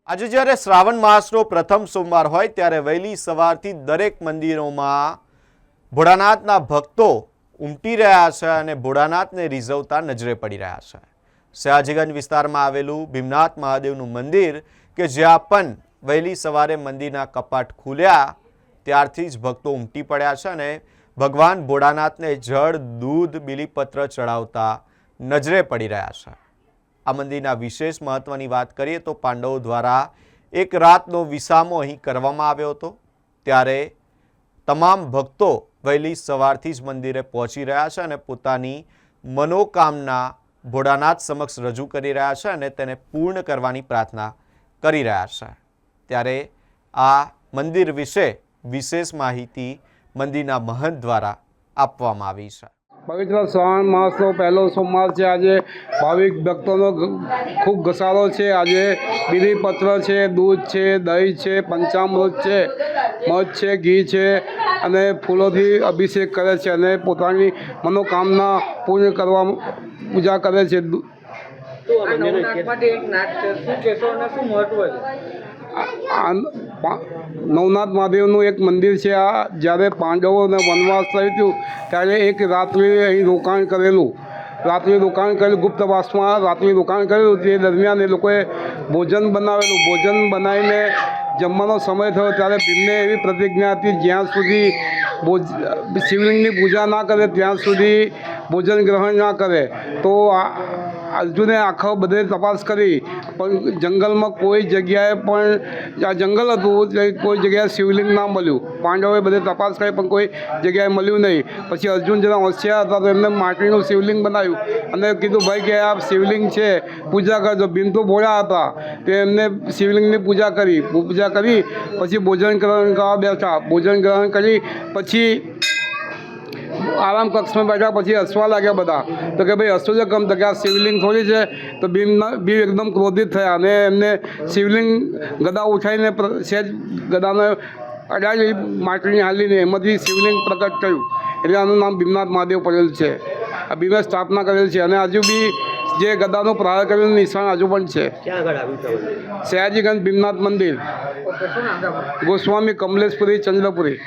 આજે જ્યારે શ્રાવણ માસનો પ્રથમ સોમવાર હોય ત્યારે વહેલી સવારથી દરેક મંદિરોમાં ભોળાનાથના ભક્તો ઉમટી રહ્યા છે અને ભોળાનાથને રીઝવતા નજરે પડી રહ્યા છે। સયાજીગંજ વિસ્તારમાં આવેલું ભીમનાથ મહાદેવનું મંદિર કે જ્યાં પણ વહેલી સવારે મંદિરના કપાટ ખુલ્યા ત્યારથી જ ભક્તો ઉમટી પડ્યા છે અને ભગવાન ભોળાનાથને જળ, દૂધ, બીલીપત્ર ચડાવતા નજરે પડી રહ્યા છે। આ મંદિરના વિશેષ મહત્વની વાત કરીએ તો પાંડવો દ્વારા એક રાતનો વિસામો અહીં કરવામાં આવ્યો હતો, ત્યારે તમામ ભક્તો વહેલી સવારથી જ મંદિરે પહોંચી રહ્યા છે અને પોતાની મનોકામના ભોળાનાથ સમક્ષ રજૂ કરી રહ્યા છે અને તેને પૂર્ણ કરવાની પ્રાર્થના કરી રહ્યા છે। ત્યારે આ મંદિર વિશે વિશેષ માહિતી મંદિરના મહંત દ્વારા આપવામાં આવી છે। પવિત્ર શ્રાવણ માસનો પહેલો સોમવાર છે। આજે ભાવિક ભક્તોનો ખૂબ ઘસારો છે। આજે બીલીપત્ર છે, દૂધ છે, દહીં છે, પંચામૃત છે, મધ છે, ઘી છે અને ફૂલોથી અભિષેક કરે છે અને પોતાની મનોકામના પૂર્ણ કરવા પૂજા કરે છે। નવનાથ મહાદેવનું એક મંદિર છે। આ જ્યારે પાંડવોને વનવાસ થયું હતું ત્યારે એક રાત્રિ અહીં રોકાણ કરેલું, ગુપ્તવાસમાં રાત્રિ રોકાણ કરેલું। તે દરમિયાન એ લોકોએ ભોજન બનાવેલું, ભોજન બનાવીને જમવાનો સમય થયો ત્યારે ભીમને એવી પ્રતિજ્ઞા હતી જ્યાં સુધી શિવલિંગની પૂજા ના કરે ત્યાં સુધી ભોજન ગ્રહણ ના કરે। તો અર્જુને આખો બધે તપાસ કરી પણ જંગલમાં કોઈ જગ્યાએ પણ, આ જંગલ હતું, કોઈ જગ્યાએ શિવલિંગ ના મળ્યું। પાંડવોએ બધે તપાસ કરી પણ કોઈ જગ્યાએ મળ્યું નહીં। પછી અર્જુન જરા હોશિયાર હતા તો એમને માટીનું શિવલિંગ બનાવ્યું અને કીધું ભાઈ કે આ શિવલિંગ છે, પૂજા કરજો। ભીમ તો ભોળા હતા તો એમને શિવલિંગની પૂજા કરી પછી ભોજન ગ્રહણ કરવા બેઠા। ભોજન ગ્રહણ કરી પછી આરામ કક્ષમાં બેઠા, પછી હસવા લાગ્યા બધા। તો કે ભાઈ હસવું છે કેમ? તો કે આ શિવલિંગ થોડી છે। તો ભીમ એકદમ ક્રોધિત થયા અને એમને શિવલિંગ ગદા ઉઠાવીને સહેજ ગદાને અડાડી માટીની હાલીને એમાંથી શિવલિંગ પ્રગટ થયું, એટલે આનું નામ ભીમનાથ મહાદેવ પડેલ છે। આ ભીમે સ્થાપના કરેલ છે અને હજુ બી જે ગદાનો પ્રહાર કરેલું નિશાન હજુ પણ છે। સયાજીગંજ ભીમનાથ મંદિર, ગોસ્વામી કમલેશપુરી, ચંદ્રપુરી।